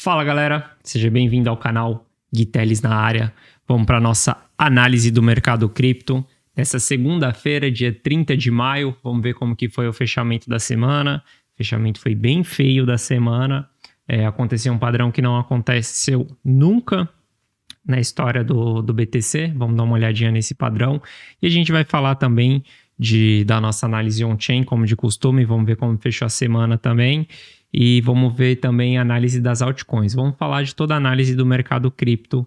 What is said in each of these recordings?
Fala galera, seja bem-vindo ao canal Gui Teles na área. Vamos para a nossa análise do mercado cripto. Nessa segunda-feira, dia 30 de maio, vamos ver como que foi o fechamento da semana. O fechamento foi bem feio da semana. Aconteceu um padrão que não aconteceu nunca na história do BTC. Vamos dar uma olhadinha nesse padrão. E a gente vai falar também da nossa análise on-chain, como de costume. Vamos ver como fechou a semana também. E vamos ver também a análise das altcoins. Vamos falar de toda a análise do mercado cripto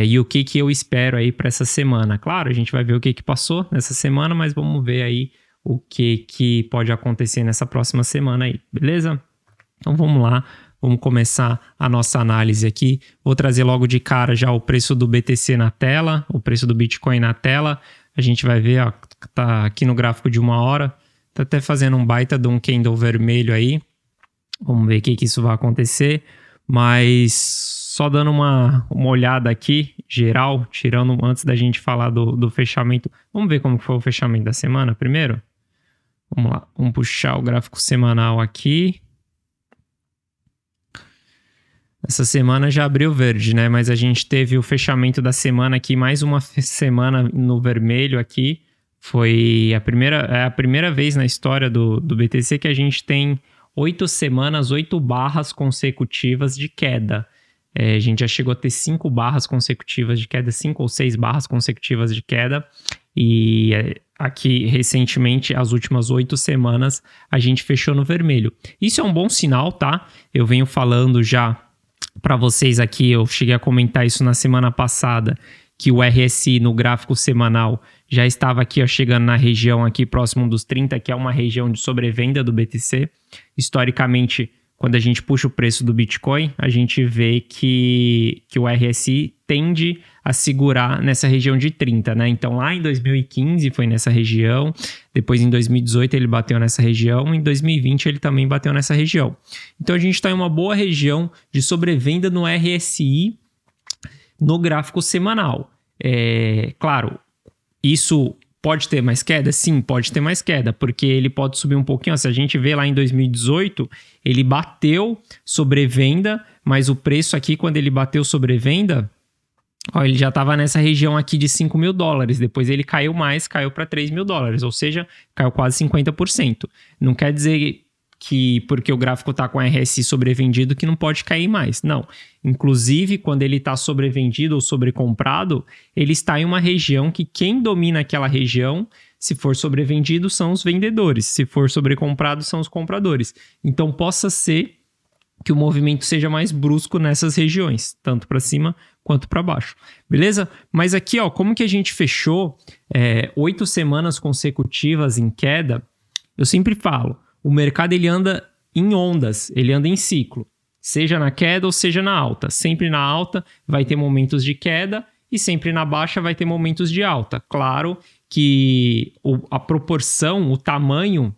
e o que eu espero aí para essa semana. Claro, a gente vai ver o que passou nessa semana, mas vamos ver aí o que pode acontecer nessa próxima semana aí, beleza? Então vamos lá, vamos começar a nossa análise aqui. Vou trazer logo de cara já o preço do BTC na tela, o preço do Bitcoin na tela. A gente vai ver, ó, tá aqui no gráfico de 1 hora, tá até fazendo um baita de um candle vermelho aí. Vamos ver o que isso vai acontecer, mas só dando uma olhada aqui, geral, tirando antes da gente falar do fechamento. Vamos ver como foi o fechamento da semana primeiro? Vamos lá, vamos puxar o gráfico semanal aqui. Essa semana já abriu verde, né? Mas a gente teve o fechamento da semana aqui, mais uma semana no vermelho aqui. Foi a primeira vez na história do BTC que a gente tem 8 semanas, 8 barras consecutivas de queda. A gente já chegou a ter 5 barras consecutivas de queda, 5 ou 6 barras consecutivas de queda. E aqui, recentemente, as últimas 8 semanas, a gente fechou no vermelho. Isso é um bom sinal, tá? Eu venho falando já para vocês aqui, eu cheguei a comentar isso na semana passada, que o RSI no gráfico semanal já estava aqui, ó, chegando na região aqui próximo dos 30, que é uma região de sobrevenda do BTC. Historicamente, quando a gente puxa o preço do Bitcoin, a gente vê que o RSI tende a segurar nessa região de 30, né? Então, lá em 2015 foi nessa região, depois em 2018 ele bateu nessa região, em 2020 ele também bateu nessa região. Então, a gente está em uma boa região de sobrevenda no RSI no gráfico semanal. Claro, isso pode ter mais queda? Sim, pode ter mais queda, porque ele pode subir um pouquinho. Se a gente vê lá em 2018, ele bateu sobrevenda, mas o preço aqui, quando ele bateu sobrevenda, ó, ele já estava nessa região aqui de $5.000. Depois ele caiu mais, caiu para $3.000, ou seja, caiu quase 50%. Não quer dizer que porque o gráfico está com RSI sobrevendido que não pode cair mais. Não. Inclusive, quando ele está sobrevendido ou sobrecomprado, ele está em uma região que quem domina aquela região, se for sobrevendido, são os vendedores. Se for sobrecomprado, são os compradores. Então, possa ser que o movimento seja mais brusco nessas regiões, tanto para cima quanto para baixo. Beleza? Mas aqui, ó, como que a gente fechou 8 semanas consecutivas em queda, eu sempre falo, o mercado ele anda em ondas, ele anda em ciclo, seja na queda ou seja na alta. Sempre na alta vai ter momentos de queda e sempre na baixa vai ter momentos de alta. Claro que a proporção, o tamanho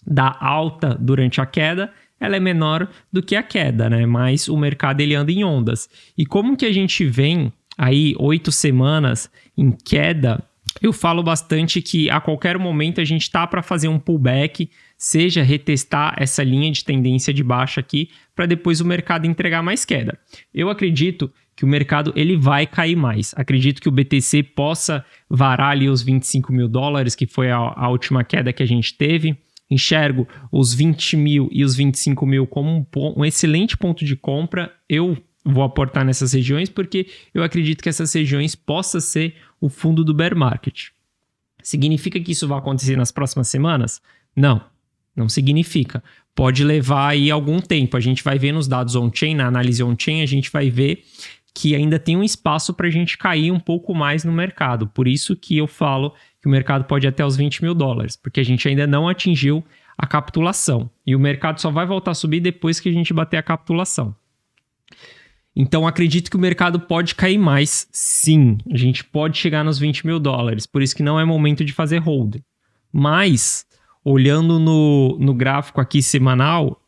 da alta durante a queda, ela é menor do que a queda, né? Mas o mercado ele anda em ondas. E como que a gente vem aí 8 semanas em queda, eu falo bastante que a qualquer momento a gente está para fazer um pullback, seja retestar essa linha de tendência de baixa aqui, para depois o mercado entregar mais queda. Eu acredito que o mercado ele vai cair mais. Acredito que o BTC possa varar ali os $25.000, que foi a última queda que a gente teve. Enxergo os 20 mil e os 25 mil como um excelente ponto de compra. Eu vou aportar nessas regiões porque eu acredito que essas regiões possam ser o fundo do bear market. Significa que isso vai acontecer nas próximas semanas? Não significa. Pode levar aí algum tempo. A gente vai ver nos dados on-chain, na análise on-chain, a gente vai ver que ainda tem um espaço para a gente cair um pouco mais no mercado. Por isso que eu falo que o mercado pode ir até os $20.000, porque a gente ainda não atingiu a capitulação. E o mercado só vai voltar a subir depois que a gente bater a capitulação. Então, acredito que o mercado pode cair mais, sim. A gente pode chegar nos $20.000, por isso que não é momento de fazer hold. Mas, olhando no gráfico aqui semanal,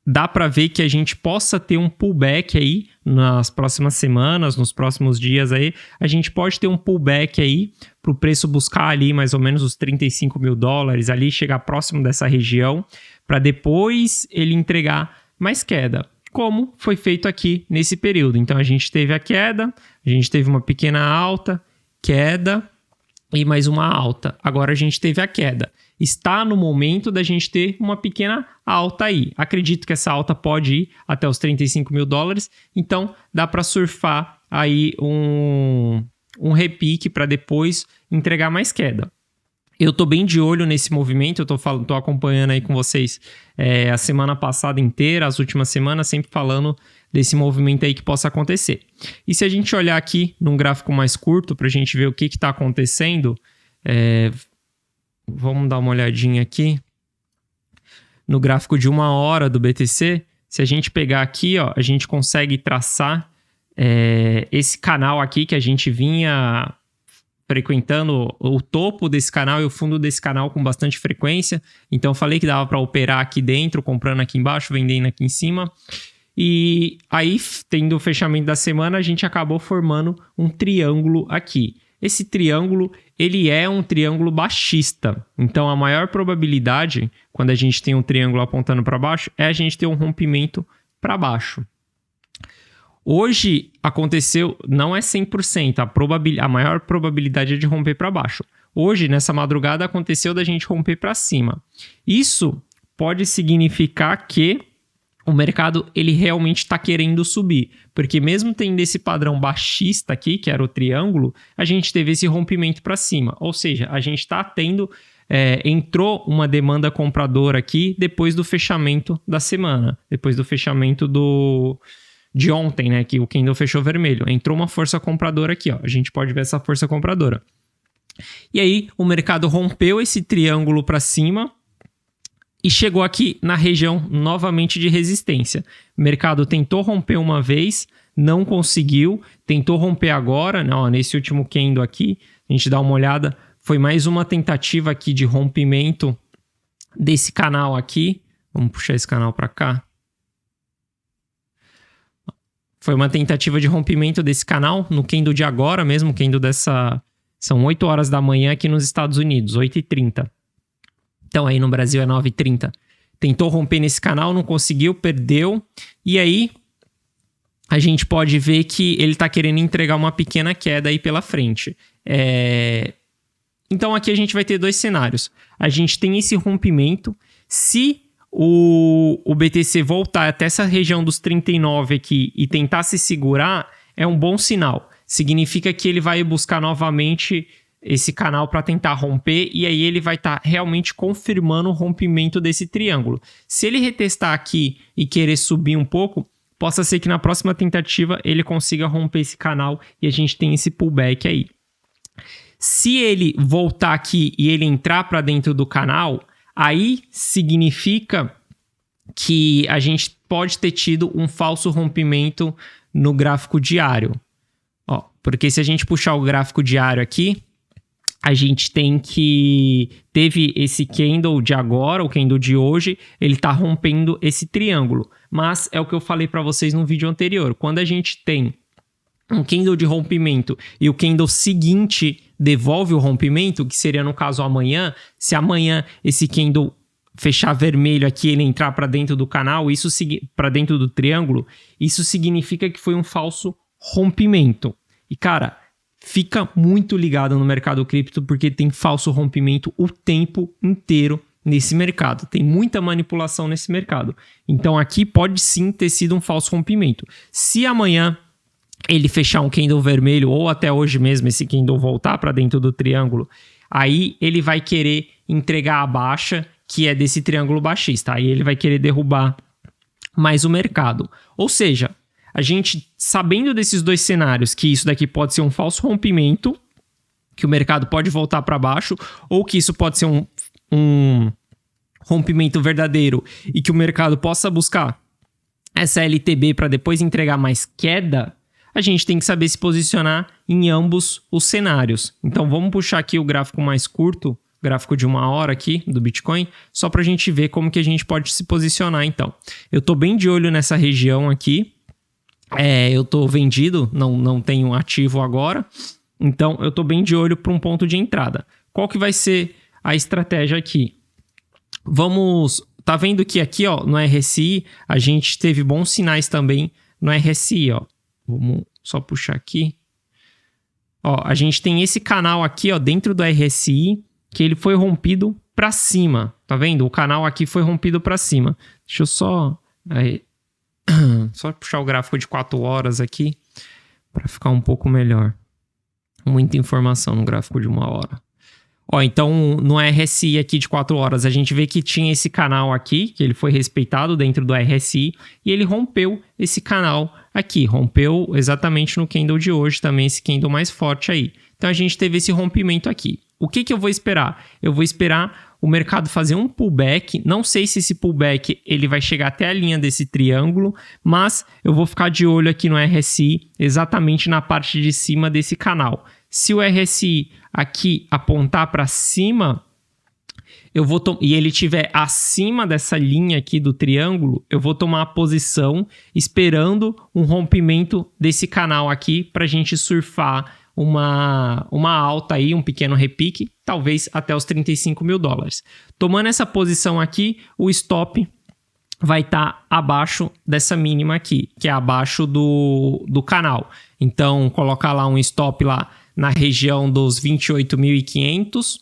dá para ver que a gente possa ter um pullback aí nas próximas semanas, nos próximos dias aí. A gente pode ter um pullback aí para o preço buscar ali mais ou menos os $35.000, ali chegar próximo dessa região, para depois ele entregar mais queda. como foi feito aqui nesse período. Então, a gente teve a queda, a gente teve uma pequena alta, queda e mais uma alta. Agora, a gente teve a queda. Está no momento da gente ter uma pequena alta aí. Acredito que essa alta pode ir até os 35 mil dólares. Então, dá para surfar aí um repique para depois entregar mais queda. Eu tô bem de olho nesse movimento, eu tô acompanhando aí com vocês a semana passada inteira, as últimas semanas, sempre falando desse movimento aí que possa acontecer. E se a gente olhar aqui num gráfico mais curto para a gente ver o que está acontecendo, vamos dar uma olhadinha aqui no gráfico de 1 hora do BTC. Se a gente pegar aqui, ó, a gente consegue traçar esse canal aqui que a gente vinha frequentando, o topo desse canal e o fundo desse canal com bastante frequência. Então, eu falei que dava para operar aqui dentro, comprando aqui embaixo, vendendo aqui em cima. E aí, tendo o fechamento da semana, a gente acabou formando um triângulo aqui. Esse triângulo, ele é um triângulo baixista. Então, a maior probabilidade, quando a gente tem um triângulo apontando para baixo, é a gente ter um rompimento para baixo. Hoje aconteceu, não é 100%, a maior probabilidade é de romper para baixo. Hoje, nessa madrugada, aconteceu da gente romper para cima. Isso pode significar que o mercado ele realmente está querendo subir, porque mesmo tendo esse padrão baixista aqui, que era o triângulo, a gente teve esse rompimento para cima. Ou seja, a gente está tendo, entrou uma demanda compradora aqui depois do fechamento da semana, depois do fechamento de ontem, né, que o candle fechou vermelho. Entrou uma força compradora aqui, ó. A gente pode ver essa força compradora. E aí, o mercado rompeu esse triângulo para cima e chegou aqui na região novamente de resistência. O mercado tentou romper uma vez, não conseguiu. Tentou romper agora, né, ó, nesse último candle aqui. A gente dá uma olhada. Foi mais uma tentativa aqui de rompimento desse canal aqui. Vamos puxar esse canal para cá. Foi uma tentativa de rompimento desse canal no candle de agora mesmo, candle dessa... São 8 horas da manhã aqui nos Estados Unidos, 8h30. Então aí no Brasil é 9h30. Tentou romper nesse canal, não conseguiu, perdeu. E aí a gente pode ver que ele está querendo entregar uma pequena queda aí pela frente. Então aqui a gente vai ter dois cenários. A gente tem esse rompimento. Se o BTC voltar até essa região dos 39 aqui e tentar se segurar, é um bom sinal. Significa que ele vai buscar novamente esse canal para tentar romper e aí ele vai estar realmente confirmando o rompimento desse triângulo. Se ele retestar aqui e querer subir um pouco, possa ser que na próxima tentativa ele consiga romper esse canal e a gente tem esse pullback aí. Se ele voltar aqui e ele entrar para dentro do canal, aí significa que a gente pode ter tido um falso rompimento no gráfico diário. Ó, porque se a gente puxar o gráfico diário aqui, a gente tem que... Teve esse candle de agora, o candle de hoje, ele está rompendo esse triângulo. Mas é o que eu falei para vocês no vídeo anterior. Quando a gente tem um candle de rompimento e o candle seguinte devolve o rompimento, que seria no caso amanhã, se amanhã esse candle fechar vermelho aqui, ele entrar para dentro do canal, isso para dentro do triângulo, isso significa que foi um falso rompimento. E cara, fica muito ligado no mercado cripto porque tem falso rompimento o tempo inteiro nesse mercado. Tem muita manipulação nesse mercado. Então aqui pode sim ter sido um falso rompimento. Se amanhã ele fechar um candle vermelho ou até hoje mesmo esse candle voltar para dentro do triângulo, aí ele vai querer entregar a baixa que é desse triângulo baixista. Aí ele vai querer derrubar mais o mercado. Ou seja, a gente sabendo desses dois cenários, que isso daqui pode ser um falso rompimento, que o mercado pode voltar para baixo, ou que isso pode ser um rompimento verdadeiro e que o mercado possa buscar essa LTB para depois entregar mais queda, a gente tem que saber se posicionar em ambos os cenários. Então vamos puxar aqui o gráfico mais curto, gráfico de 1 hora aqui do Bitcoin, só para a gente ver como que a gente pode se posicionar então. Eu estou bem de olho nessa região aqui, eu estou vendido, não tenho ativo agora, então eu estou bem de olho para um ponto de entrada. Qual que vai ser a estratégia aqui? Vamos tá vendo que aqui, ó, no RSI, a gente teve bons sinais também no RSI, ó. Vamos só puxar aqui. Ó, a gente tem esse canal aqui, ó, dentro do RSI, que ele foi rompido para cima. Tá vendo? O canal aqui foi rompido para cima. Deixa eu só... Aí, só puxar o gráfico de 4 horas aqui para ficar um pouco melhor. Muita informação no gráfico de 1 hora. Ó, então, no RSI aqui de 4 horas, a gente vê que tinha esse canal aqui, que ele foi respeitado dentro do RSI, e ele rompeu esse canal aqui. Rompeu exatamente no candle de hoje, também esse candle mais forte aí. Então, a gente teve esse rompimento aqui. O que eu vou esperar? Eu vou esperar o mercado fazer um pullback. Não sei se esse pullback ele vai chegar até a linha desse triângulo, mas eu vou ficar de olho aqui no RSI, exatamente na parte de cima desse canal. Se o RSI aqui apontar para cima, e ele estiver acima dessa linha aqui do triângulo, eu vou tomar a posição esperando um rompimento desse canal aqui para a gente surfar uma alta aí, um pequeno repique, talvez até os 35 mil dólares. Tomando essa posição aqui, o stop vai estar abaixo dessa mínima aqui, que é abaixo do canal. Então, colocar lá um stop lá na região dos 28.500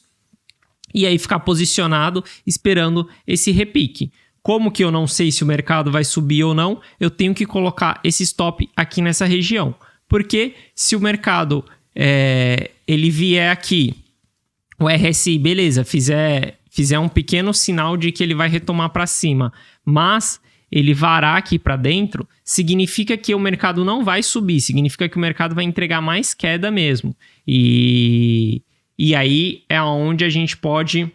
e aí ficar posicionado esperando esse repique. Como que eu não sei se o mercado vai subir ou não, eu tenho que colocar esse stop aqui nessa região. Porque se o mercado ele vier aqui, o RSI, beleza, fizer um pequeno sinal de que ele vai retomar para cima, mas ele varar aqui para dentro, significa que o mercado não vai subir, significa que o mercado vai entregar mais queda mesmo. E aí é onde a gente pode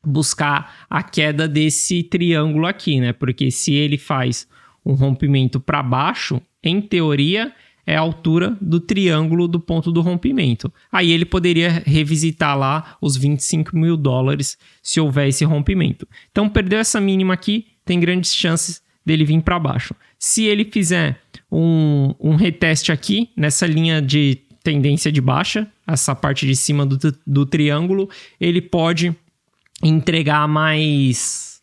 buscar a queda desse triângulo aqui, né? Porque se ele faz um rompimento para baixo, em teoria, é a altura do triângulo do ponto do rompimento. Aí ele poderia revisitar lá os 25 mil dólares se houver esse rompimento. Então, perdeu essa mínima aqui, tem grandes chances dele vir para baixo. Se ele fizer um reteste aqui, nessa linha de tendência de baixa, essa parte de cima do triângulo, ele pode entregar mais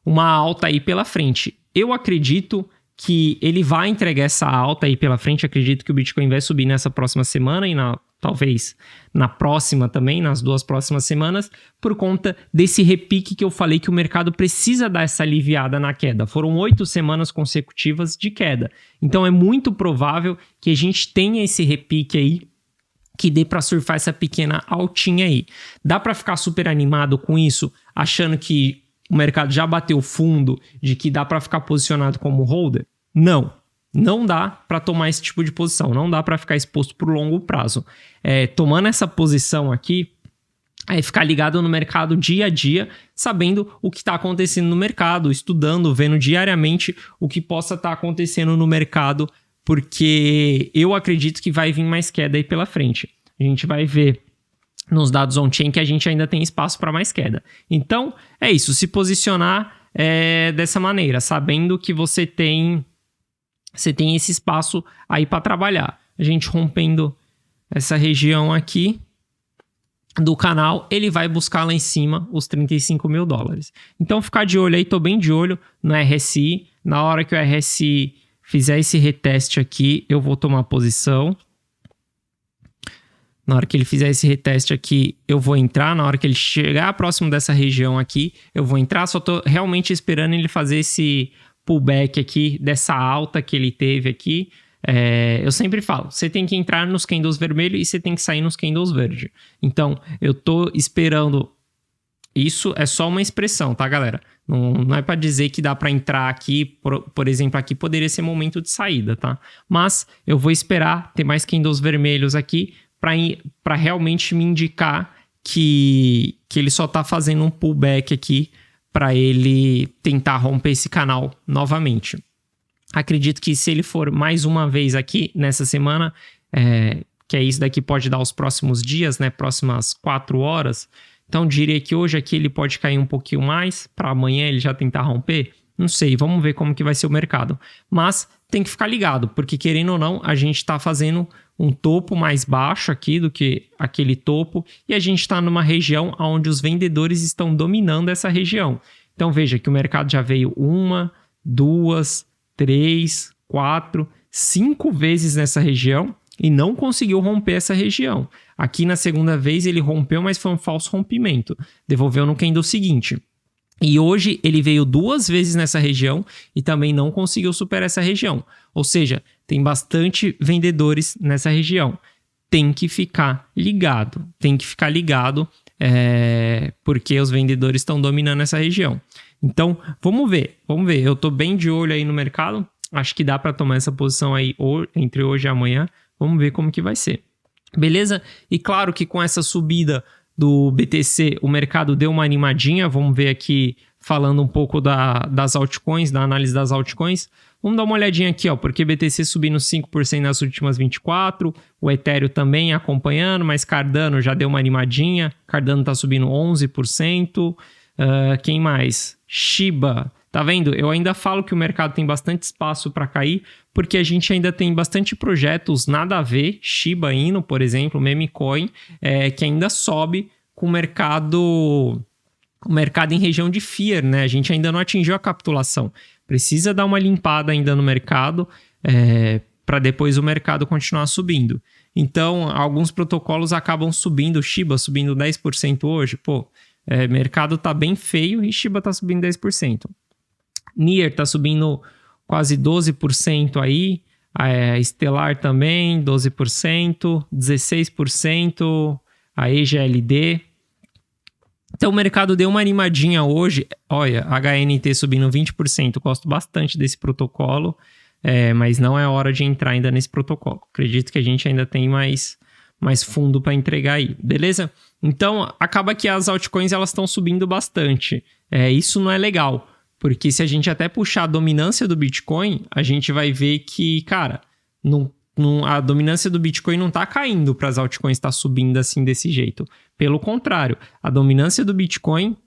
uma alta aí pela frente. Eu acredito que ele vai entregar essa alta aí pela frente. Acredito que o Bitcoin vai subir nessa próxima semana e talvez na próxima também, nas 2 próximas semanas, por conta desse repique que eu falei que o mercado precisa dar essa aliviada na queda. Foram 8 semanas consecutivas de queda. Então é muito provável que a gente tenha esse repique aí, que dê para surfar essa pequena altinha aí. Dá para ficar super animado com isso, achando que o mercado já bateu fundo, de que dá para ficar posicionado como holder? Não dá para tomar esse tipo de posição, não dá para ficar exposto por longo prazo. Tomando essa posição aqui, é ficar ligado no mercado dia a dia, sabendo o que está acontecendo no mercado, estudando, vendo diariamente o que possa estar acontecendo no mercado, porque eu acredito que vai vir mais queda aí pela frente. A gente vai ver nos dados on-chain que a gente ainda tem espaço para mais queda. Então, é isso, se posicionar dessa maneira, sabendo que você tem esse espaço aí para trabalhar. A gente rompendo essa região aqui do canal, ele vai buscar lá em cima os 35 mil dólares. Então, ficar de olho aí, tô bem de olho no RSI. Na hora que o RSI fizer esse reteste aqui, eu vou tomar posição. Na hora que ele fizer esse reteste aqui, eu vou entrar. Na hora que ele chegar próximo dessa região aqui, eu vou entrar. Só tô realmente esperando ele fazer esse pullback aqui, dessa alta que ele teve aqui. Eu sempre falo, você tem que entrar nos candles vermelhos e você tem que sair nos candles verdes. Então, eu tô esperando. Isso é só uma expressão, tá, galera? Não é para dizer que dá para entrar aqui, por exemplo, aqui poderia ser momento de saída, tá? Mas eu vou esperar ter mais candles vermelhos aqui para realmente me indicar que ele só está fazendo um pullback aqui para ele tentar romper esse canal novamente. Acredito que se ele for mais uma vez aqui nessa semana, que é isso daqui pode dar os próximos dias, né? Próximas 4 horas. Então diria que hoje aqui ele pode cair um pouquinho mais, para amanhã ele já tentar romper. Não sei, vamos ver como que vai ser o mercado. Mas tem que ficar ligado, porque querendo ou não, a gente está fazendo um topo mais baixo aqui do que aquele topo, e a gente está numa região onde os vendedores estão dominando essa região. Então veja que o mercado já veio 1, 2, 3, 4, 5 vezes nessa região e não conseguiu romper essa região. Aqui na segunda vez ele rompeu, mas foi um falso rompimento. Devolveu no candle seguinte. E hoje ele veio 2 vezes nessa região e também não conseguiu superar essa região. Ou seja, tem bastante vendedores nessa região. Tem que ficar ligado. Porque os vendedores estão dominando essa região. Então, vamos ver. Eu estou bem de olho aí no mercado. Acho que dá para tomar essa posição aí entre hoje e amanhã. Vamos ver como que vai ser. Beleza? E claro que com essa subida do BTC, o mercado deu uma animadinha. Vamos ver aqui, falando um pouco das altcoins, da análise das altcoins. Vamos dar uma olhadinha aqui, ó, porque BTC subindo 5% nas últimas 24, o Ethereum também acompanhando, mas Cardano já deu uma animadinha. Cardano tá subindo 11%. Quem mais? Shiba. Tá vendo? Eu ainda falo que o mercado tem bastante espaço para cair, porque a gente ainda tem bastante projetos nada a ver, Shiba Inu, por exemplo, Memecoin, que ainda sobe com o mercado em região de Fear, né? A gente ainda não atingiu a capitulação. Precisa dar uma limpada ainda no mercado para depois o mercado continuar subindo. Então, alguns protocolos acabam subindo, Shiba subindo 10% hoje. Mercado tá bem feio e Shiba tá subindo 10%. Near tá subindo quase 12% aí. Stellar também, 12%, 16%. A EGLD. Então o mercado deu uma animadinha hoje. Olha, HNT subindo 20%. Gosto bastante desse protocolo, mas não é hora de entrar ainda nesse protocolo. Acredito que a gente ainda tem mais fundo para entregar aí, beleza? Então acaba que as altcoins elas estão subindo bastante. Isso não é legal, porque se a gente até puxar a dominância do Bitcoin, a gente vai ver que, cara, a dominância do Bitcoin não está caindo para as altcoins estar subindo assim desse jeito. Pelo contrário, a dominância do Bitcoin,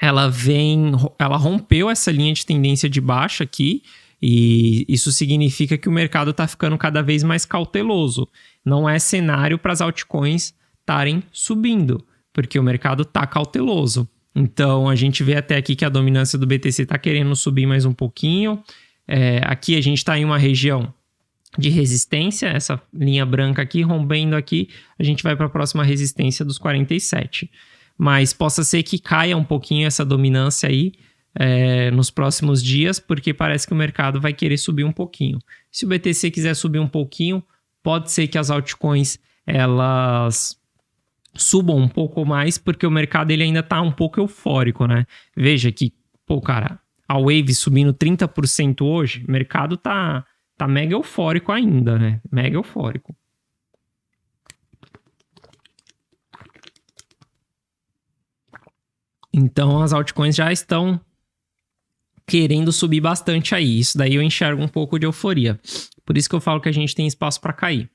ela rompeu essa linha de tendência de baixa aqui, e isso significa que o mercado está ficando cada vez mais cauteloso. Não é cenário para as altcoins estarem subindo, porque o mercado está cauteloso. Então, a gente vê até aqui que a dominância do BTC está querendo subir mais um pouquinho. Aqui a gente está em uma região de resistência, essa linha branca aqui, rompendo aqui, a gente vai para a próxima resistência dos 47. Mas possa ser que caia um pouquinho essa dominância aí nos próximos dias, porque parece que o mercado vai querer subir um pouquinho. Se o BTC quiser subir um pouquinho, pode ser que as altcoins elas subam um pouco mais, porque o mercado ele ainda está um pouco eufórico, né? Veja que, a Wave subindo 30% hoje, o mercado tá mega eufórico ainda, né? Mega eufórico. Então, as altcoins já estão querendo subir bastante aí. Isso daí eu enxergo um pouco de euforia. Por isso que eu falo que a gente tem espaço para cair.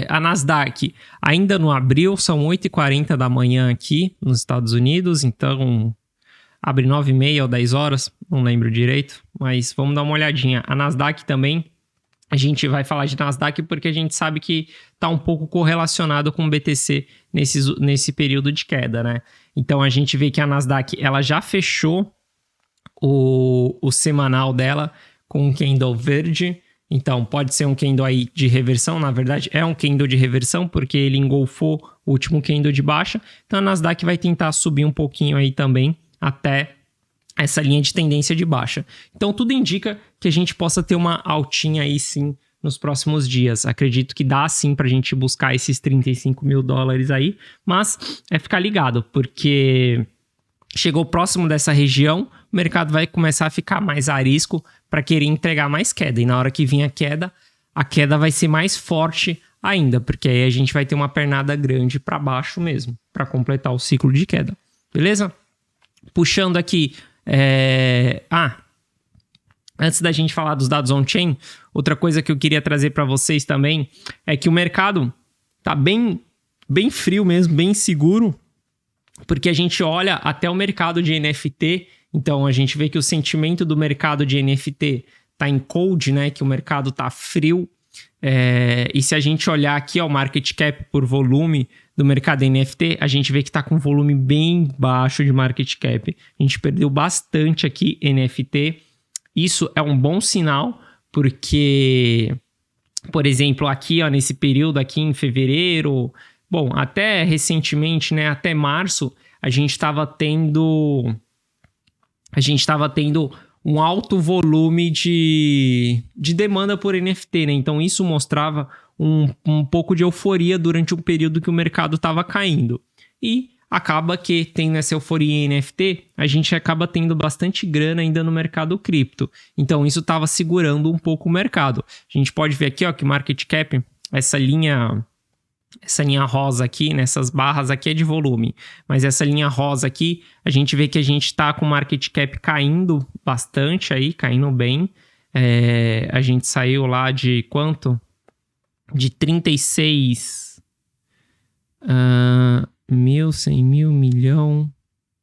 A Nasdaq ainda não abriu, são 8h40 da manhã aqui nos Estados Unidos, então abre 9h30 ou 10 horas, não lembro direito, mas vamos dar uma olhadinha. A Nasdaq também, a gente vai falar de Nasdaq porque a gente sabe que está um pouco correlacionado com o BTC nesse período de queda, né? Então a gente vê que a Nasdaq ela já fechou o semanal dela com um candle verde. Então, pode ser um candle aí de reversão, na verdade é um candle de reversão, porque ele engolfou o último candle de baixa. Então, a Nasdaq vai tentar subir um pouquinho aí também, até essa linha de tendência de baixa. Então, tudo indica que a gente possa ter uma altinha aí sim nos próximos dias. Acredito que dá sim pra gente buscar esses 35 mil dólares aí, mas ficar ligado, porque chegou próximo dessa região, o mercado vai começar a ficar mais a risco para querer entregar mais queda. E na hora que vir a queda vai ser mais forte ainda, porque aí a gente vai ter uma pernada grande para baixo mesmo, para completar o ciclo de queda. Beleza? Puxando aqui... antes da gente falar dos dados on-chain, outra coisa que eu queria trazer para vocês também é que o mercado tá bem frio mesmo, bem seguro, porque a gente olha até o mercado de NFT. Então, a gente vê que o sentimento do mercado de NFT está em cold, né? Que o mercado está frio. E se a gente olhar aqui o market cap por volume do mercado NFT, a gente vê que está com um volume bem baixo de market cap. A gente perdeu bastante aqui NFT. Isso é um bom sinal, porque, por exemplo, aqui nesse período aqui em fevereiro, bom, até recentemente, né, até março, a gente estava tendo um alto volume de demanda por NFT, né? Então isso mostrava um pouco de euforia durante um período que o mercado estava caindo. E acaba que, tendo essa euforia em NFT, a gente acaba tendo bastante grana ainda no mercado cripto. Então isso estava segurando um pouco o mercado. A gente pode ver aqui que market cap, essa linha rosa aqui, nessas barras aqui é de volume, mas essa linha rosa aqui, a gente vê que a gente está com o market cap caindo bastante aí, caindo bem. A gente saiu lá de quanto? De 36 mil, 100 mil, milhão,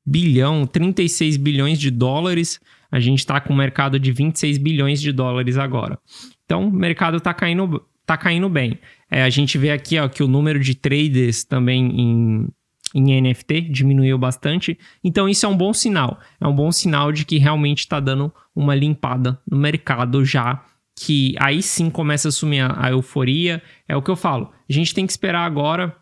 bilhão, 36 bilhões de dólares. A gente está com um mercado de 26 bilhões de dólares agora. Então, o mercado está caindo bem. A gente vê aqui que o número de traders também em NFT diminuiu bastante. Então, isso é um bom sinal. É um bom sinal de que realmente está dando uma limpada no mercado já, que aí sim começa a assumir a euforia. É o que eu falo. A gente tem que esperar agora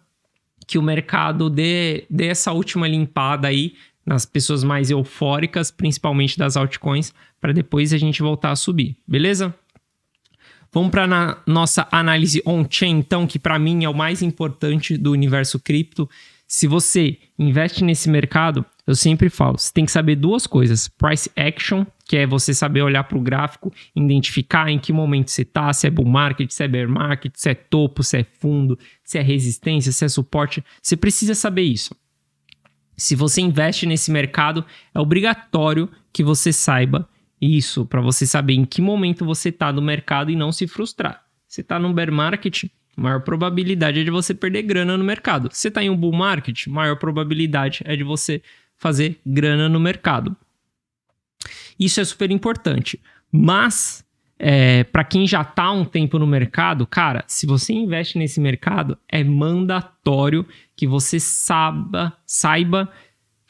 que o mercado dê essa última limpada aí nas pessoas mais eufóricas, principalmente das altcoins, para depois a gente voltar a subir. Beleza? Vamos para a nossa análise on-chain, então, que para mim é o mais importante do universo cripto. Se você investe nesse mercado, eu sempre falo, você tem que saber duas coisas. Price action, que é você saber olhar para o gráfico, identificar em que momento você está, se é bull market, se é bear market, se é topo, se é fundo, se é resistência, se é suporte. Você precisa saber isso. Se você investe nesse mercado, é obrigatório que você saiba isso, para você saber em que momento você está no mercado e não se frustrar. Você está no bear market, maior probabilidade é de você perder grana no mercado. Você está em um bull market, maior probabilidade é de você fazer grana no mercado. Isso é super importante. Mas, para quem já está há um tempo no mercado, cara, se você investe nesse mercado, é mandatório que você saiba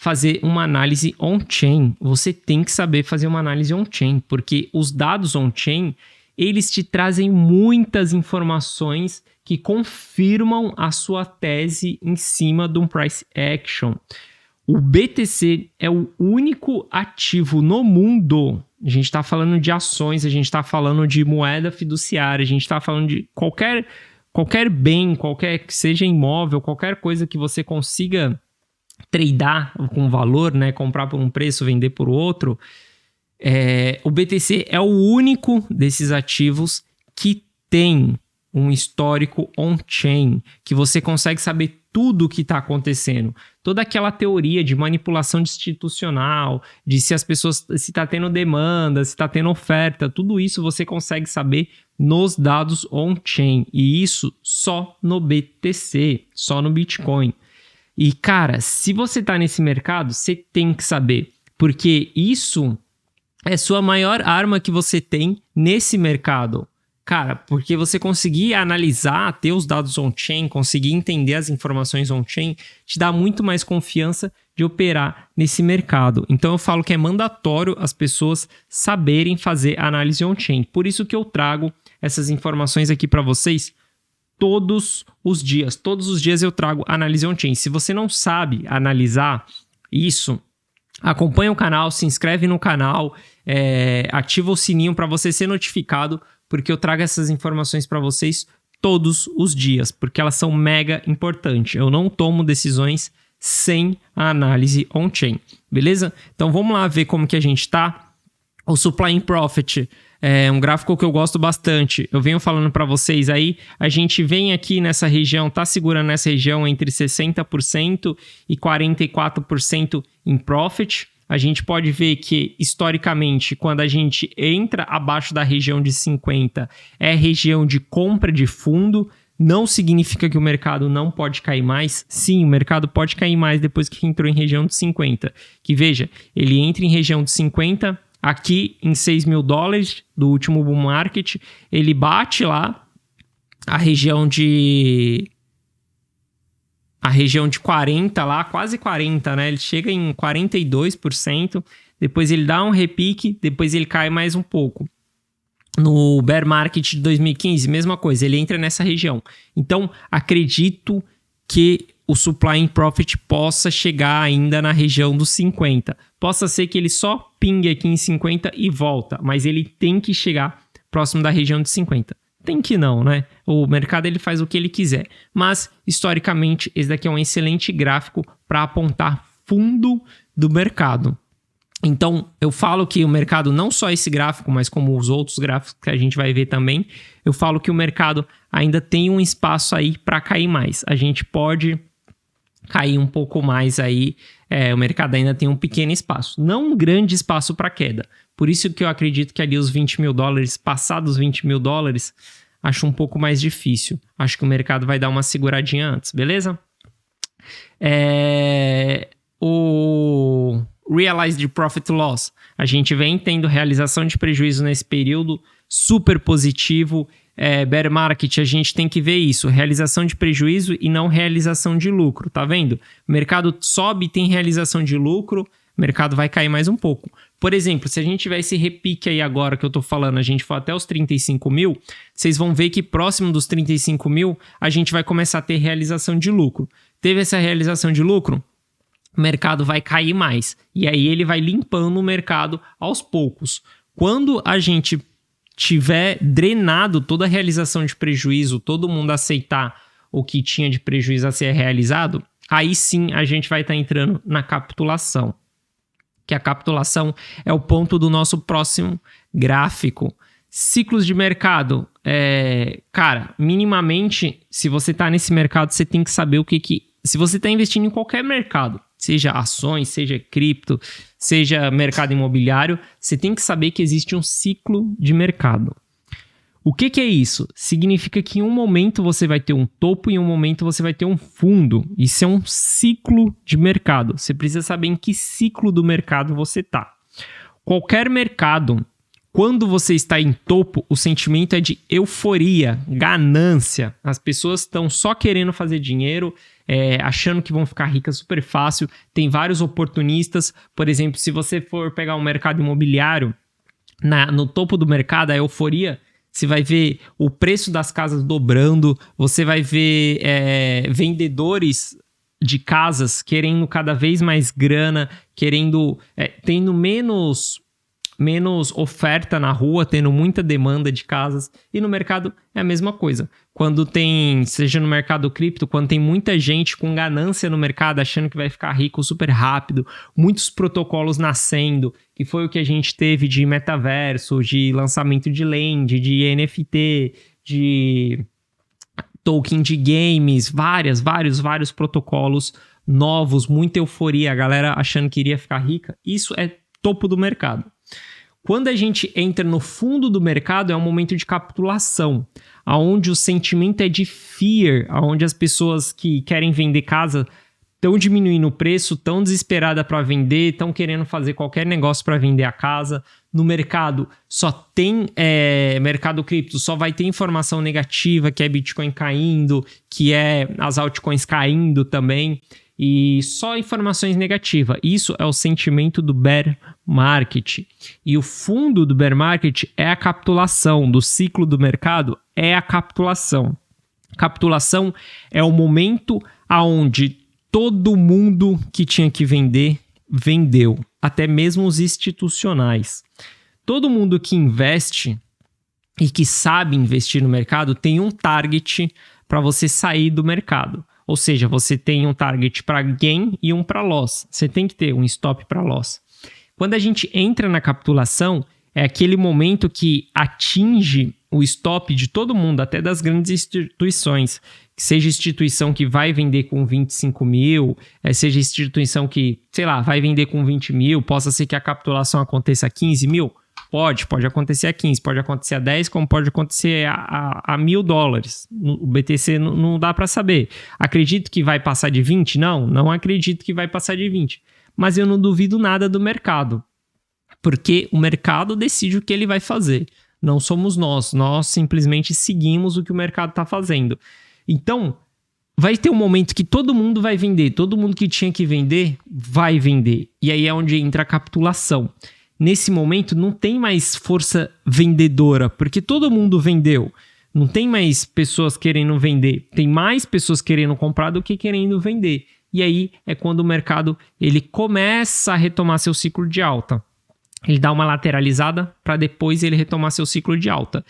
fazer uma análise on-chain. Você tem que saber fazer uma análise on-chain, porque os dados on-chain, eles te trazem muitas informações que confirmam a sua tese em cima de um price action. O BTC é o único ativo no mundo, a gente está falando de ações, a gente está falando de moeda fiduciária, a gente está falando de qualquer bem, qualquer que seja imóvel, qualquer coisa que você consiga tradear com valor, né? Comprar por um preço, vender por outro. O BTC é o único desses ativos que tem um histórico on-chain, que você consegue saber tudo o que está acontecendo. Toda aquela teoria de manipulação institucional, de se as pessoas, se está tendo demanda, se está tendo oferta, tudo isso você consegue saber nos dados on-chain. E isso só no BTC, só no Bitcoin. E, cara, se você está nesse mercado, você tem que saber, porque isso é sua maior arma que você tem nesse mercado. Cara, porque você conseguir analisar, ter os dados on-chain, conseguir entender as informações on-chain, te dá muito mais confiança de operar nesse mercado. Então eu falo que é mandatório as pessoas saberem fazer análise on-chain. Por isso que eu trago essas informações aqui para vocês todos os dias. Todos os dias eu trago análise on-chain. Se você não sabe analisar isso, acompanha o canal, se inscreve no canal, ativa o sininho para você ser notificado, porque eu trago essas informações para vocês todos os dias, porque elas são mega importantes. Eu não tomo decisões sem a análise on-chain, beleza? Então vamos lá ver como que a gente está. O Supply and Profit é um gráfico que eu gosto bastante. Eu venho falando para vocês aí, a gente vem aqui nessa região, tá segurando nessa região entre 60% e 44% em profit. A gente pode ver que, historicamente, quando a gente entra abaixo da região de 50, é região de compra de fundo. Não significa que o mercado não pode cair mais. Sim, o mercado pode cair mais depois que entrou em região de 50. Que veja, ele entra em região de 50, aqui em 6 mil dólares do último bull market, ele bate lá a região de 40 lá, quase 40, né? Ele chega em 42%, depois ele dá um repique, depois ele cai mais um pouco. No bear market de 2015, mesma coisa, ele entra nessa região. Então, acredito que o supply in profit possa chegar ainda na região dos 50. Possa ser que ele só pingue aqui em 50 e volta, mas ele tem que chegar próximo da região de 50. Tem que não, né? O mercado ele faz o que ele quiser. Mas, historicamente, esse daqui é um excelente gráfico para apontar fundo do mercado. Então, eu falo que o mercado, não só esse gráfico, mas como os outros gráficos que a gente vai ver também, eu falo que o mercado ainda tem um espaço aí para cair mais. A gente pode cair um pouco mais aí, o mercado ainda tem um pequeno espaço, não um grande espaço para queda. Por isso que eu acredito que ali os 20 mil dólares, passados 20 mil dólares, acho um pouco mais difícil. Acho que o mercado vai dar uma seguradinha antes, beleza? O Realized Profit Loss, a gente vem tendo realização de prejuízo nesse período, super positivo. Bear market, a gente tem que ver isso, realização de prejuízo e não realização de lucro, tá vendo? O mercado sobe e tem realização de lucro, o mercado vai cair mais um pouco. Por exemplo, se a gente tiver esse repique aí agora que eu tô falando, a gente for até os 35 mil, vocês vão ver que próximo dos 35 mil, a gente vai começar a ter realização de lucro. Teve essa realização de lucro? O mercado vai cair mais. E aí ele vai limpando o mercado aos poucos. Quando a gente tiver drenado toda a realização de prejuízo, todo mundo aceitar o que tinha de prejuízo a ser realizado, aí sim a gente vai estar entrando na capitulação. Que a capitulação é o ponto do nosso próximo gráfico. Ciclos de mercado. Cara, minimamente, se você está nesse mercado, você tem que saber o que... Se você está investindo em qualquer mercado, seja ações, seja cripto, seja mercado imobiliário, você tem que saber que existe um ciclo de mercado. O que é isso? Significa que em um momento você vai ter um topo e em um momento você vai ter um fundo. Isso é um ciclo de mercado. Você precisa saber em que ciclo do mercado você está. Qualquer mercado, quando você está em topo, o sentimento é de euforia, ganância. As pessoas estão só querendo fazer dinheiro, achando que vão ficar ricas super fácil. Tem vários oportunistas. Por exemplo, se você for pegar um mercado imobiliário, no topo do mercado, a euforia, você vai ver o preço das casas dobrando, você vai ver vendedores de casas querendo cada vez mais grana, tendo menos oferta na rua, tendo muita demanda de casas. E no mercado é a mesma coisa. Quando tem, seja no mercado cripto, quando tem muita gente com ganância no mercado, achando que vai ficar rico super rápido, muitos protocolos nascendo, que foi o que a gente teve de metaverso, de lançamento de land, de NFT, de token de games, vários protocolos novos, muita euforia, a galera achando que iria ficar rica. Isso é topo do mercado. Quando a gente entra no fundo do mercado, é um momento de capitulação, onde o sentimento é de fear, onde as pessoas que querem vender casa estão diminuindo o preço, estão desesperadas para vender, estão querendo fazer qualquer negócio para vender a casa. No mercado só tem mercado cripto, só vai ter informação negativa, que é Bitcoin caindo, que é as altcoins caindo também. E só informações negativas. Isso é o sentimento do bear market. E o fundo do bear market é a capitulação. Do ciclo do mercado é a capitulação. Capitulação é o momento onde todo mundo que tinha que vender, vendeu. Até mesmo os institucionais. Todo mundo que investe e que sabe investir no mercado tem um target para você sair do mercado. Ou seja, você tem um target para gain e um para loss. Você tem que ter um stop para loss. Quando a gente entra na capitulação, é aquele momento que atinge o stop de todo mundo, até das grandes instituições. Que seja instituição que vai vender com 25 mil, seja instituição que, sei lá, vai vender com 20 mil, possa ser que a capitulação aconteça a 15 mil. Pode acontecer a 15, pode acontecer a 10, como pode acontecer a $1.000. O BTC não dá para saber. Acredito que vai passar de 20? Não acredito que vai passar de 20. Mas eu não duvido nada do mercado, porque o mercado decide o que ele vai fazer. Não somos nós simplesmente seguimos o que o mercado está fazendo. Então, vai ter um momento que todo mundo vai vender, todo mundo que tinha que vender vai vender. E aí é onde entra a capitulação. Nesse momento não tem mais força vendedora, porque todo mundo vendeu. Não tem mais pessoas querendo vender, tem mais pessoas querendo comprar do que querendo vender. E aí é quando o mercado ele começa a retomar seu ciclo de alta. Ele dá uma lateralizada para depois ele retomar seu ciclo de alta.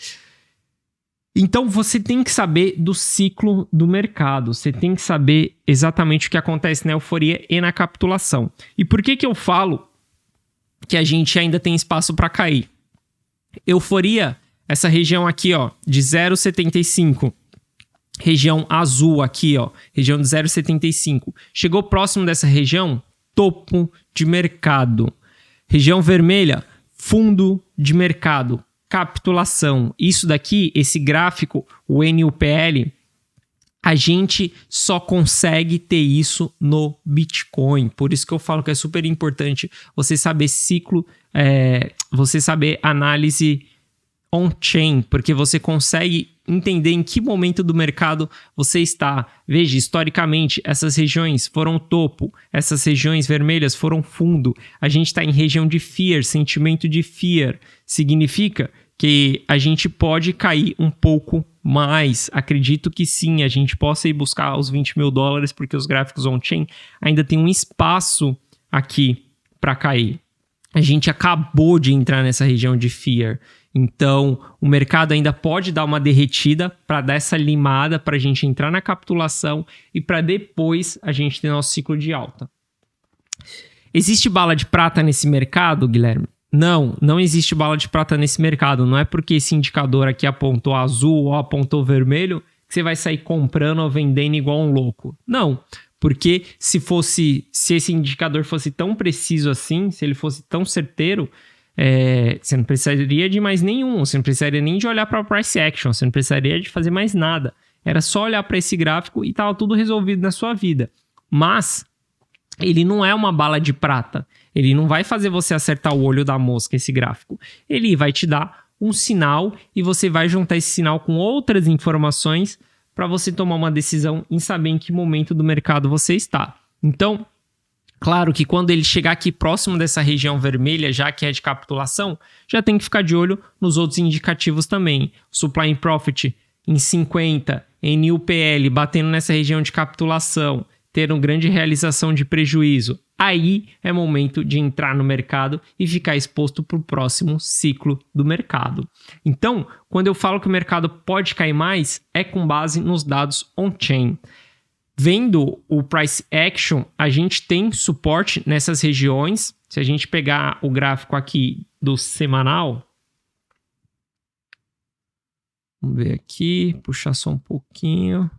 Então você tem que saber do ciclo do mercado, você tem que saber exatamente o que acontece na euforia e na capitulação. E por que eu falo que a gente ainda tem espaço para cair? Euforia, essa região aqui, ó, de 0,75, região azul aqui, ó, região de 0,75. Chegou próximo dessa região, topo de mercado. Região vermelha, fundo de mercado, capitulação. Isso daqui, esse gráfico, o NUPL, a gente só consegue ter isso no Bitcoin. Por isso que eu falo que é super importante você saber ciclo, você saber análise on-chain, porque você consegue entender em que momento do mercado você está. Veja, historicamente, essas regiões foram topo, essas regiões vermelhas foram fundo. A gente está em região de fear, sentimento de fear. Significa que a gente pode cair um pouco mais. Acredito que sim, a gente possa ir buscar os 20 mil dólares, porque os gráficos on-chain ainda tem um espaço aqui para cair. A gente acabou de entrar nessa região de fear. Então, o mercado ainda pode dar uma derretida para dar essa limada, para a gente entrar na capitulação e para depois a gente ter nosso ciclo de alta. Existe bala de prata nesse mercado, Guilherme? Não existe bala de prata nesse mercado. Não é porque esse indicador aqui apontou azul ou apontou vermelho que você vai sair comprando ou vendendo igual um louco. Não, porque se esse indicador fosse tão preciso assim, se ele fosse tão certeiro, você não precisaria de mais nenhum, você não precisaria nem de olhar para a price action, você não precisaria de fazer mais nada. Era só olhar para esse gráfico e estava tudo resolvido na sua vida. Mas ele não é uma bala de prata. Ele não vai fazer você acertar o olho da mosca, esse gráfico. Ele vai te dar um sinal e você vai juntar esse sinal com outras informações para você tomar uma decisão em saber em que momento do mercado você está. Então, claro que quando ele chegar aqui próximo dessa região vermelha, já que é de capitulação, já tem que ficar de olho nos outros indicativos também. Supply and Profit em 50, NUPL batendo nessa região de capitulação, ter uma grande realização de prejuízo. Aí é momento de entrar no mercado e ficar exposto para o próximo ciclo do mercado. Então, quando eu falo que o mercado pode cair mais, é com base nos dados on-chain. Vendo o price action, a gente tem suporte nessas regiões. Se a gente pegar o gráfico aqui do semanal, vamos ver aqui, puxar só um pouquinho.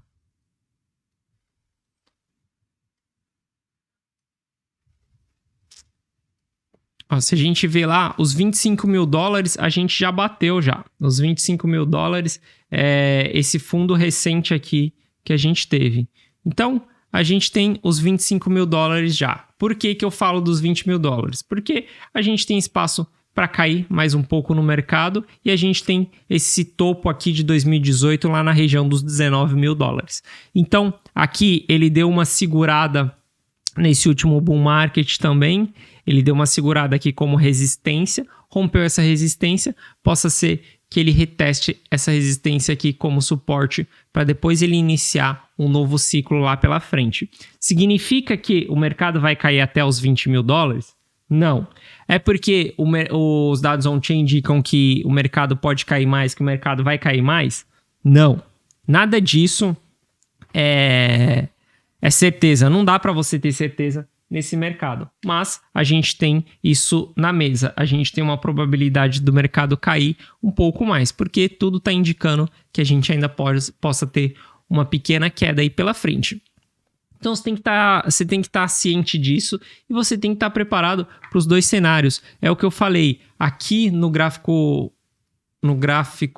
Ó, se a gente vê lá, os 25 mil dólares, a gente já bateu já. Os 25 mil dólares é esse fundo recente aqui que a gente teve. Então, a gente tem os 25 mil dólares já. Por que eu falo dos 20 mil dólares? Porque a gente tem espaço para cair mais um pouco no mercado e a gente tem esse topo aqui de 2018 lá na região dos 19 mil dólares. Então, aqui ele deu uma segurada nesse último bull market também. Ele deu uma segurada aqui como resistência, rompeu essa resistência, possa ser que ele reteste essa resistência aqui como suporte para depois ele iniciar um novo ciclo lá pela frente. Significa que o mercado vai cair até os 20 mil dólares? Não. É porque os dados on-chain indicam que o mercado pode cair mais, que o mercado vai cair mais? Não. Nada disso é certeza. Não dá para você ter certeza nesse mercado, mas a gente tem isso na mesa, a gente tem uma probabilidade do mercado cair um pouco mais, porque tudo está indicando que a gente ainda possa ter uma pequena queda aí pela frente. Então você tem que estar ciente disso e você tem que estar preparado para os dois cenários. É o que eu falei aqui no gráfico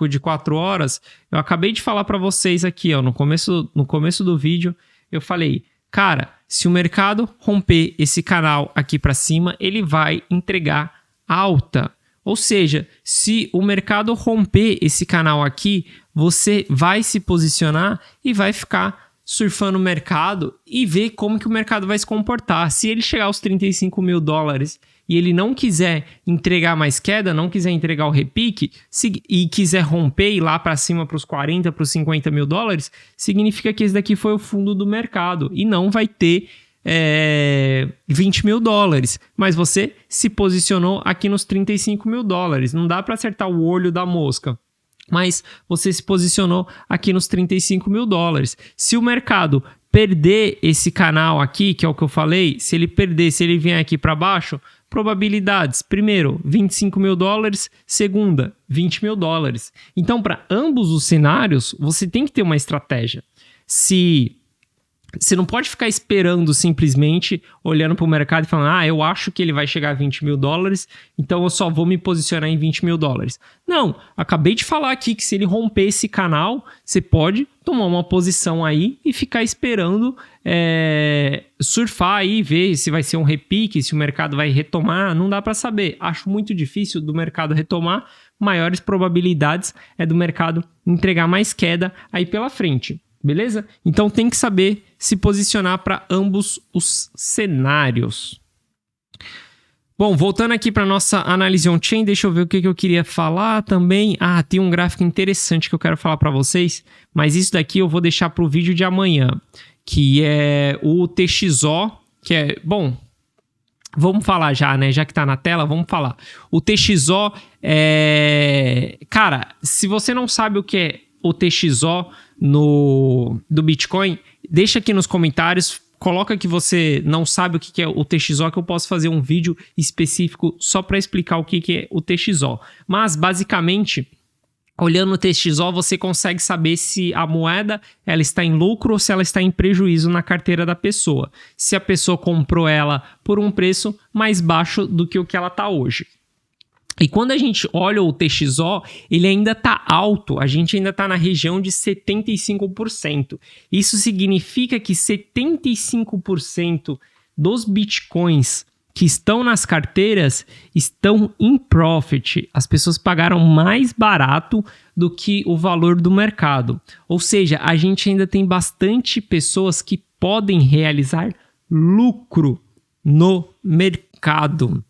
de 4 horas, eu acabei de falar para vocês aqui, ó, no começo do vídeo, eu falei, cara, se o mercado romper esse canal aqui para cima, ele vai entregar alta. Ou seja, se o mercado romper esse canal aqui, você vai se posicionar e vai ficar surfando o mercado e ver como que o mercado vai se comportar. Se ele chegar aos 35 mil dólares e ele não quiser entregar mais queda, não quiser entregar o repique e quiser romper e ir lá para cima para os 40, para os 50 mil dólares, significa que esse daqui foi o fundo do mercado e não vai ter 20 mil dólares, mas você se posicionou aqui nos 35 mil dólares. Não dá para acertar o olho da mosca, mas você se posicionou aqui nos 35 mil dólares. Se o mercado perder esse canal aqui, que é o que eu falei, se ele perder, se ele vier aqui para baixo, probabilidades, primeiro, 25 mil dólares, segunda, 20 mil dólares. Então, para ambos os cenários, você tem que ter uma estratégia. Você não pode ficar esperando simplesmente, olhando para o mercado e falando, eu acho que ele vai chegar a 20 mil dólares, então eu só vou me posicionar em 20 mil dólares. Não, acabei de falar aqui que se ele romper esse canal, você pode tomar uma posição aí e ficar esperando surfar aí, ver se vai ser um repique, se o mercado vai retomar, não dá para saber. Acho muito difícil do mercado retomar, maiores probabilidades é do mercado entregar mais queda aí pela frente. Beleza? Então tem que saber se posicionar para ambos os cenários. Bom, voltando aqui para nossa análise on-chain, deixa eu ver o que eu queria falar também. Tem um gráfico interessante que eu quero falar para vocês, mas isso daqui eu vou deixar para o vídeo de amanhã, que é o TXO, que é... Bom, vamos falar já, né? Já que tá na tela, vamos falar. O TXO é... Cara, se você não sabe o que é o TXO do Bitcoin, deixa aqui nos comentários, coloca que você não sabe o que é o TXO, que eu posso fazer um vídeo específico só para explicar o que é o TXO. Mas, basicamente, olhando o TXO, você consegue saber se a moeda ela está em lucro ou se ela está em prejuízo na carteira da pessoa. Se a pessoa comprou ela por um preço mais baixo do que o que ela está hoje. E quando a gente olha o TXO, ele ainda está alto, a gente ainda está na região de 75%. Isso significa que 75% dos bitcoins que estão nas carteiras estão em profit. As pessoas pagaram mais barato do que o valor do mercado. Ou seja, a gente ainda tem bastante pessoas que podem realizar lucro no mercado.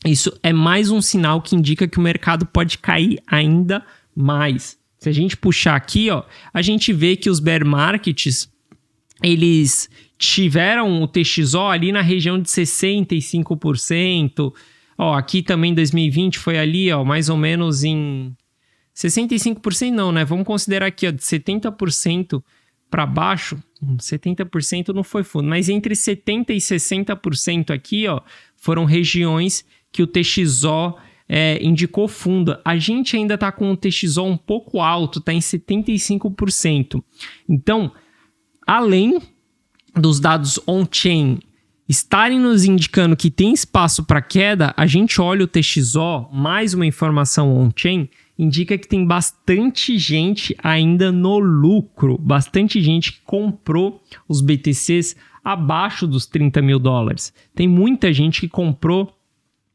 Isso é mais um sinal que indica que o mercado pode cair ainda mais. Se a gente puxar aqui, a gente vê que os bear markets, eles tiveram o TXO ali na região de 65%. Aqui também em 2020 foi ali, mais ou menos em 65% não, né? Vamos considerar aqui, de 70% para baixo. 70% não foi fundo, mas entre 70% e 60% aqui, foram regiões que o TXO indicou fundo. A gente ainda está com o TXO um pouco alto, está em 75%. Então, além dos dados on-chain estarem nos indicando que tem espaço para queda, a gente olha o TXO, mais uma informação on-chain, indica que tem bastante gente ainda no lucro, bastante gente que comprou os BTCs abaixo dos 30 mil dólares. Tem muita gente que comprou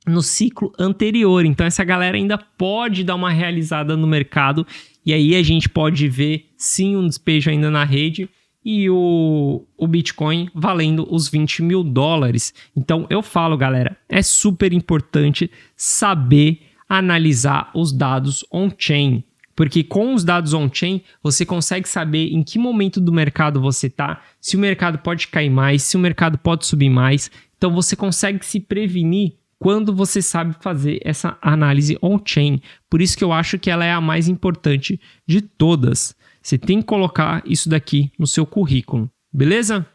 no ciclo anterior, então essa galera ainda pode dar uma realizada no mercado e aí a gente pode ver sim um despejo ainda na rede e o Bitcoin valendo os 20 mil dólares. Então eu falo, galera, é super importante saber analisar os dados on-chain, porque com os dados on-chain você consegue saber em que momento do mercado você está, se o mercado pode cair mais, se o mercado pode subir mais. Então você consegue se prevenir quando você sabe fazer essa análise on-chain. Por isso que eu acho que ela é a mais importante de todas. Você tem que colocar isso daqui no seu currículo, beleza?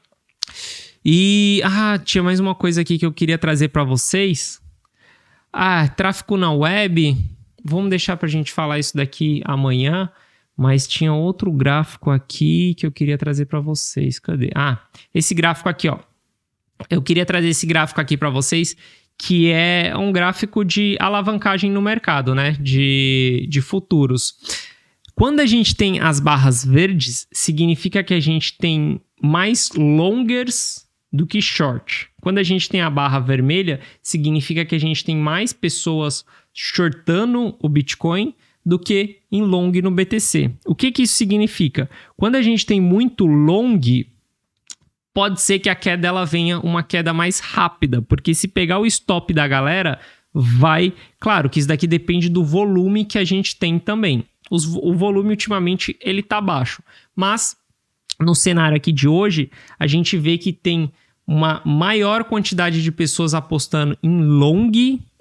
E tinha mais uma coisa aqui que eu queria trazer para vocês. Tráfego na web. Vamos deixar para a gente falar isso daqui amanhã. Mas tinha outro gráfico aqui que eu queria trazer para vocês. Cadê? Esse gráfico aqui, Eu queria trazer esse gráfico aqui para vocês, que é um gráfico de alavancagem no mercado, né? De futuros. Quando a gente tem as barras verdes, significa que a gente tem mais longers do que short. Quando a gente tem a barra vermelha, significa que a gente tem mais pessoas shortando o Bitcoin do que em long no BTC. O que isso significa? Quando a gente tem muito long, pode ser que a queda ela venha uma queda mais rápida, porque se pegar o stop da galera, vai... Claro que isso daqui depende do volume que a gente tem também. O volume ultimamente ele tá baixo, mas no cenário aqui de hoje, a gente vê que tem uma maior quantidade de pessoas apostando em long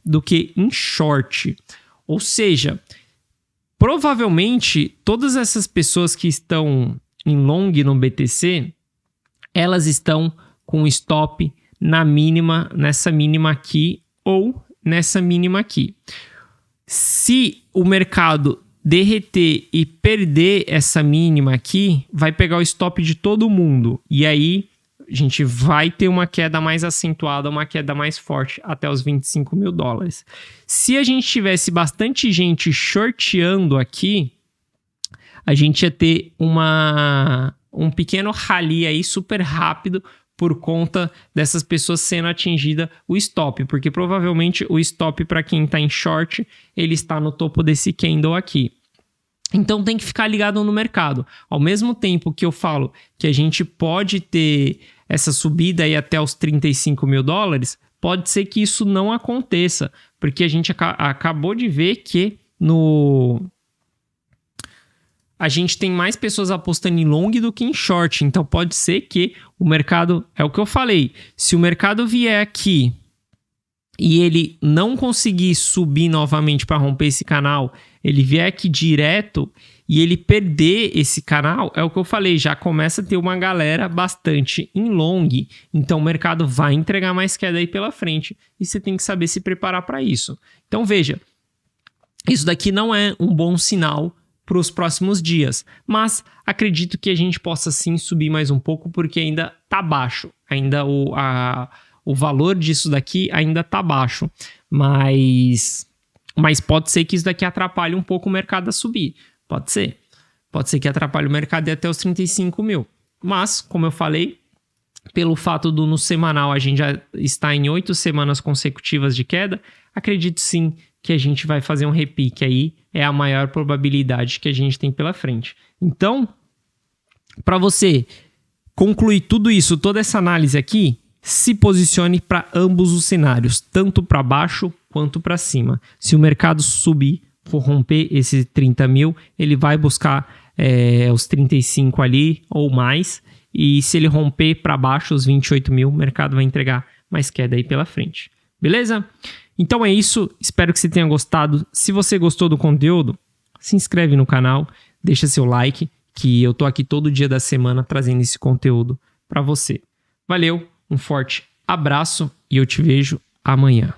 do que em short. Ou seja, provavelmente todas essas pessoas que estão em long no BTC, elas estão com stop na mínima, nessa mínima aqui ou nessa mínima aqui. Se o mercado derreter e perder essa mínima aqui, vai pegar o stop de todo mundo. E aí a gente vai ter uma queda mais acentuada, uma queda mais forte até os 25 mil dólares. Se a gente tivesse bastante gente shorteando aqui, a gente ia ter um pequeno rally aí super rápido por conta dessas pessoas sendo atingida o stop, porque provavelmente o stop para quem está em short, ele está no topo desse candle aqui. Então tem que ficar ligado no mercado. Ao mesmo tempo que eu falo que a gente pode ter essa subida aí até os 35 mil dólares, pode ser que isso não aconteça, porque a gente acabou de ver que a gente tem mais pessoas apostando em long do que em short. Então pode ser que o mercado... É o que eu falei. Se o mercado vier aqui e ele não conseguir subir novamente para romper esse canal, ele vier aqui direto e ele perder esse canal, é o que eu falei, já começa a ter uma galera bastante em long. Então o mercado vai entregar mais queda aí pela frente e você tem que saber se preparar para isso. Então veja, isso daqui não é um bom sinal para os próximos dias, mas acredito que a gente possa sim subir mais um pouco, porque ainda está baixo, ainda o valor disso daqui ainda está baixo, mas pode ser que isso daqui atrapalhe um pouco o mercado a subir, pode ser que atrapalhe o mercado até os 35 mil, mas como eu falei, pelo fato do no semanal a gente já está em 8 semanas consecutivas de queda, acredito sim que a gente vai fazer um repique aí, é a maior probabilidade que a gente tem pela frente. Então, para você concluir tudo isso, toda essa análise aqui, se posicione para ambos os cenários, tanto para baixo quanto para cima. Se o mercado subir, for romper esses 30 mil, ele vai buscar os 35 ali ou mais, e se ele romper para baixo os 28 mil, o mercado vai entregar mais queda aí pela frente. Beleza? Então é isso, espero que você tenha gostado. Se você gostou do conteúdo, se inscreve no canal, deixa seu like, que eu tô aqui todo dia da semana trazendo esse conteúdo para você. Valeu, um forte abraço e eu te vejo amanhã.